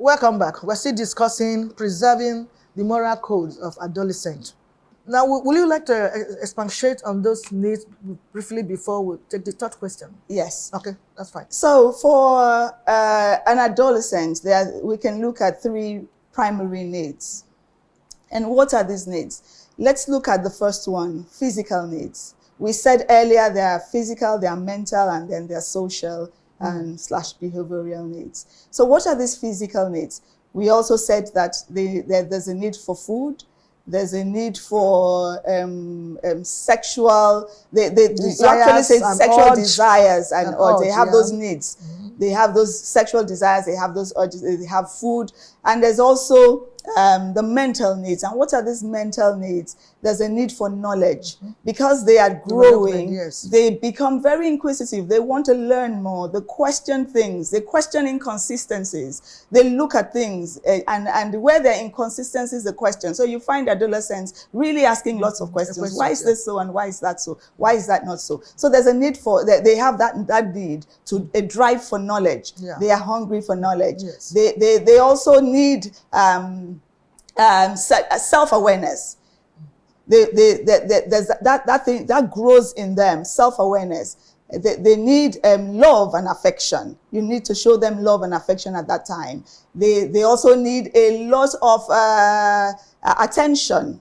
Welcome back. We're still discussing preserving the moral codes of adolescents. Now, will you like to expatiate on those needs briefly before we take the third question? Yes. Okay, that's fine. So for an adolescent, we can look at 3 primary needs. And what are these needs? Let's look at the first one, physical needs. We said earlier there are physical, there are mental, and then there are social and / behavioral needs. So what are these physical needs? We also said that there's a need for food, there's a need for sexual, they actually say sexual desires and urge. They have those needs. They have those sexual desires, they have those urges, they have food, and there's also the mental needs. And what are these mental needs? There's a need for knowledge. Because they are growing, they become very inquisitive. They want to learn more. They question things. They question inconsistencies. They look at things, and where there are inconsistencies, they question. So you find adolescents really asking lots of questions. Why is this so and why is that so? Why is that not so? So there's a need for, they have that need to a drive for knowledge. They are hungry for knowledge. They also need self-awareness. There's that thing that grows in them, self-awareness. They need love and affection. You need to show them love and affection at that time. They also need a lot of attention.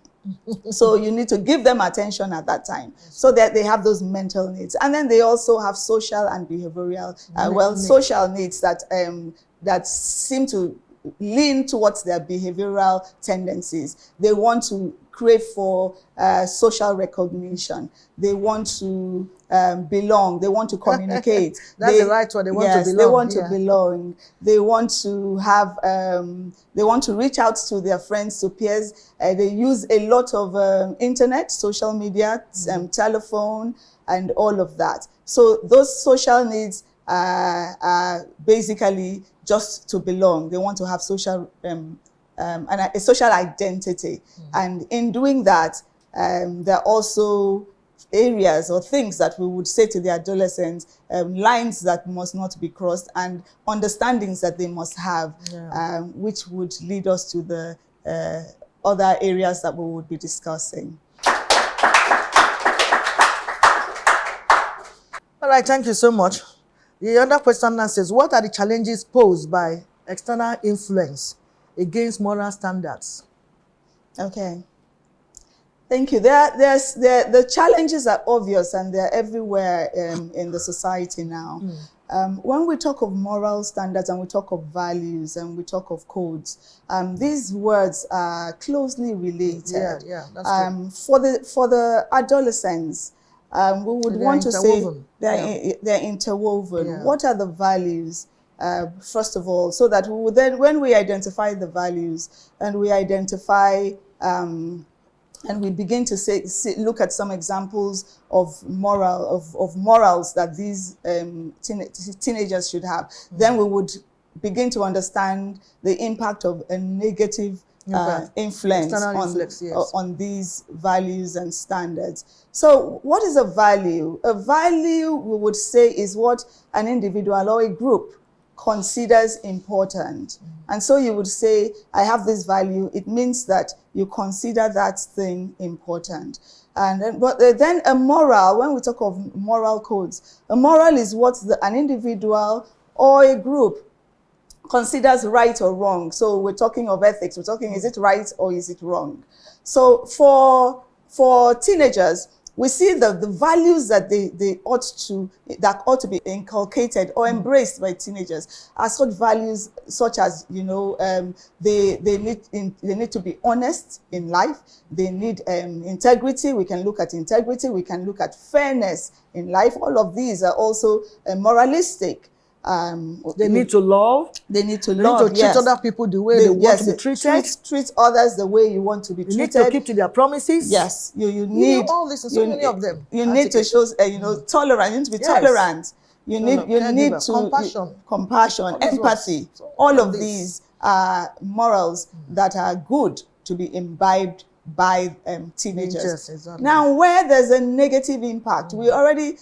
So you need to give them attention at that time, so that they have those mental needs. And then they also have social and behavioral, social needs that seem to lean towards their behavioral tendencies. They want to crave for social recognition. They want to belong. They want to communicate. That's the right word. They want to belong. They want to belong. They want to have. They want to reach out to their friends, to peers. They use a lot of internet, social media, telephone, and all of that. So those social needs are basically just to belong. They want to have social and a social identity. And in doing that, there are also areas or things that we would say to the adolescents, lines that must not be crossed, and understandings that they must have, which would lead us to the other areas that we would be discussing. All right, thank you so much. The other question now says, what are the challenges posed by external influence against moral standards? Okay. Thank you. The challenges are obvious and they're everywhere in the society now. When we talk of moral standards and we talk of values and we talk of codes, these words are closely related. That's true. For the adolescents, we would want to say they're interwoven. What are the values? First of all, so that we would then, when we identify the values and we identify and we begin to look at some examples of morals that these teenagers should have, then we would begin to understand the impact of a negative influence on these values and standards. So what is a value? A value, we would say, is what an individual or a group considers important. And so you would say, I have this value. It means that you consider that thing important. And then a moral, when we talk of moral codes, a moral is what an individual or a group considers right or wrong. So we're talking of ethics. We're talking, is it right or is it wrong? So for teenagers, we see the values that ought to be inculcated or embraced by teenagers are such values such as, they need to be honest in life. They need integrity. We can look at integrity. We can look at fairness in life. All of these are also moralistic. They need to love. They need to treat other people the way they want to be treated. Treat others the way you want to be treated. You need to keep to their promises. Yes, you need all this. So many of them. You need to show, tolerance. You need to be tolerant. You need to compassion, empathy. All of these are morals that are good to be imbibed by teenagers. Exactly. Now, where there's a negative impact, we already,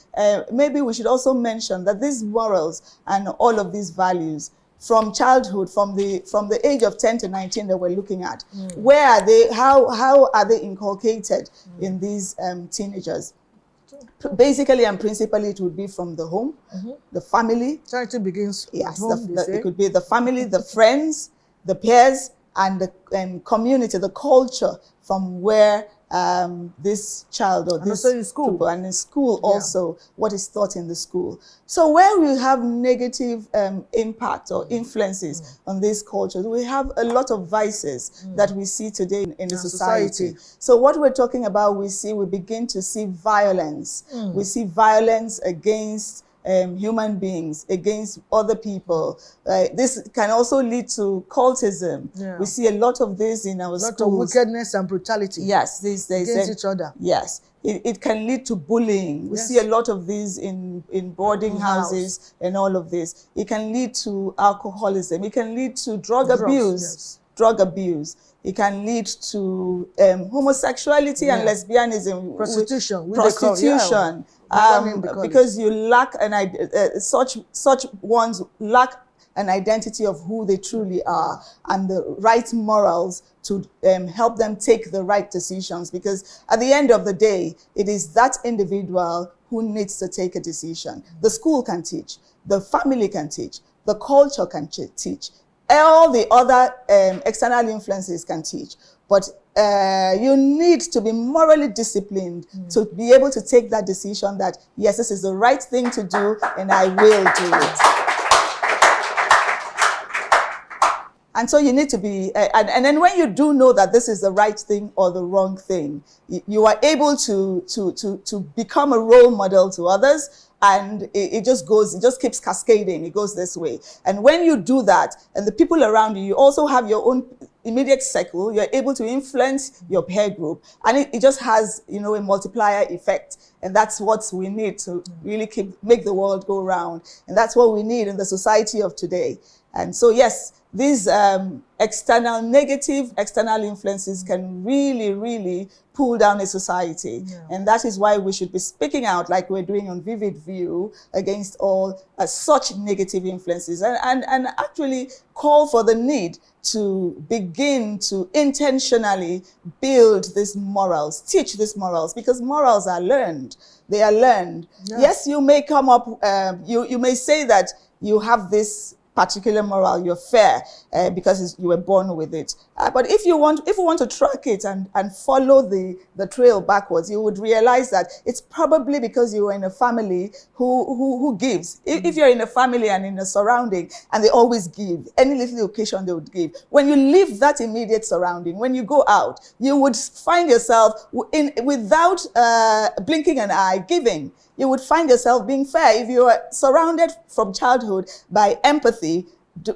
maybe we should also mention that these morals and all of these values from childhood, from the age of 10 to 19 that we're looking at. Where are they? How are they inculcated in these teenagers? Basically and principally, it would be from the home, the family. Charity begins at home, it could be the family, the friends, the peers, and the community, the culture from where this child or this also in school. People, and in school also, what is taught in the school. So where we have negative impact or influences on these cultures, we have a lot of vices that we see today in the society. So what we're talking about, we begin to see violence. We see violence against human beings, against other people. This can also lead to cultism. We see a lot of this in our schools. A lot of wickedness and brutality. Yes, these days. Against each other. Yes. It can lead to bullying. We see a lot of these in boarding houses and all of this. It can lead to alcoholism. It can lead to drug abuse. Drug abuse. It can lead to homosexuality and lesbianism. Prostitution. Prostitution. Because you lack such ones lack an identity of who they truly are and the right morals to help them take the right decisions. Because at the end of the day, it is that individual who needs to take a decision. The school can teach, the family can teach, the culture can teach, all the other external influences can teach. But you need to be morally disciplined to be able to take that decision that, yes, this is the right thing to do and I will do it. And so you need to be, and then when you do know that this is the right thing or the wrong thing, you are able to become a role model to others, and it just keeps cascading. It goes this way. And when you do that, and the people around you, you also have your own immediate circle, you're able to influence your peer group, and it just has, a multiplier effect. And that's what we need to really make the world go round. And that's what we need in the society of today. And so, yes, these negative external influences can really, really pull down a society. And that is why we should be speaking out like we're doing on Vivid View against all such negative influences and actually call for the need to begin to intentionally build these morals, teach these morals, because morals are learned. They are learned. Yes, you may come up, you may say that you have this particular moral, you're fair because you were born with it. But if you want to track it and follow the trail backwards, you would realize that it's probably because you were in a family who gives. If you're in a family and in a surrounding and they always give, any little occasion they would give. When you leave that immediate surrounding, when you go out, you would find yourself without blinking an eye, giving. You would find yourself being fair if you are surrounded from childhood by empathy,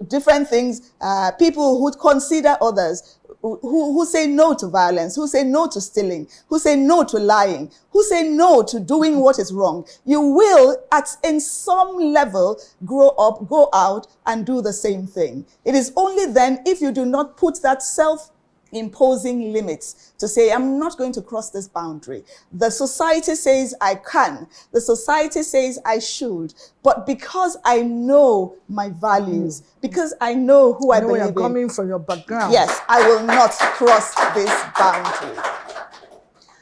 different things, people who consider others, who say no to violence, who say no to stealing, who say no to lying, who say no to doing what is wrong. You will, in some level, grow up, go out, and do the same thing. It is only then, if you do not put that self-imposing limits to say, I'm not going to cross this boundary. The society says I can. The society says I should. But because I know my values, because I know who I believe in. You're coming from your background. Yes, I will not cross this boundary.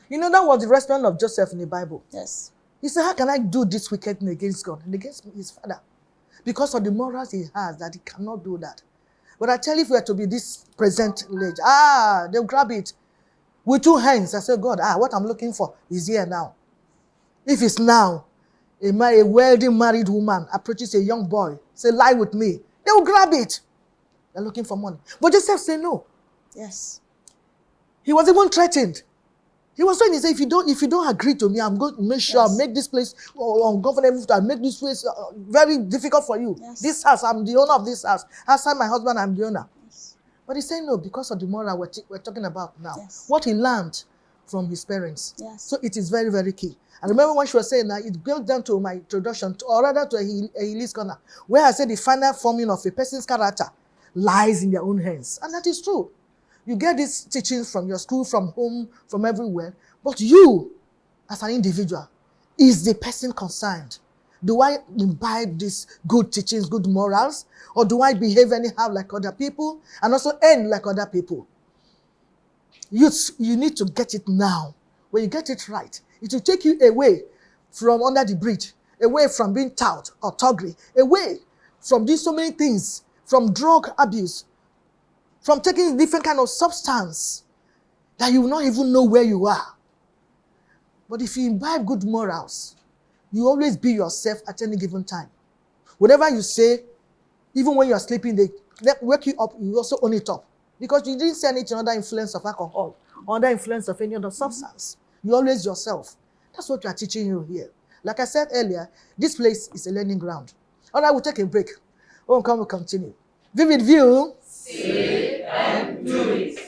That was the response of Joseph in the Bible. Yes. He said, how can I do this wicked thing against God and against his father? Because of the morals he has, that he cannot do that. But I tell you, if we are to be this present age, they'll grab it with two hands and say, God, what I'm looking for is here now. If it's now, a wealthy married woman approaches a young boy, say, lie with me, they will grab it. They're looking for money. But Joseph said no. Yes. He was even threatened. He was trying to say, if you don't agree to me, I'm going to make sure I'll make this place ungovernable. I'll make this place very difficult for you. Yes. This house, I'm the owner of this house. Outside my husband, I'm the owner. Yes. But he said no because of the moral we're talking about now. Yes. What he learned from his parents. Yes. So it is very, very key. And remember when she was saying that, it goes down to my introduction, or rather to Eli's corner, where I said the final forming of a person's character lies in their own hands. And that is true. You get these teachings from your school, from home, from everywhere. But you, as an individual, is the person concerned. Do I imbibe these good teachings, good morals? Or do I behave anyhow like other people and also end like other people? Youth, you need to get it now. When you get it right, it will take you away from under the bridge, away from being tout or toggery, away from doing so many things, from drug abuse, from taking different kind of substance that you will not even know where you are. But if you imbibe good morals, you always be yourself at any given time. Whatever you say, even when you are sleeping, they wake you up, you also own it up. Because you didn't say anything under influence of alcohol or under influence of any other substance. You're always yourself. That's what we are teaching you here. Like I said earlier, this place is a learning ground. All right, we'll take a break. When we come, we'll continue. Vivid view. Say and do it.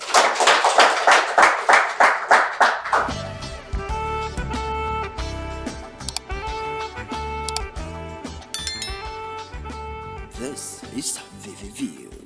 This is Vivid View.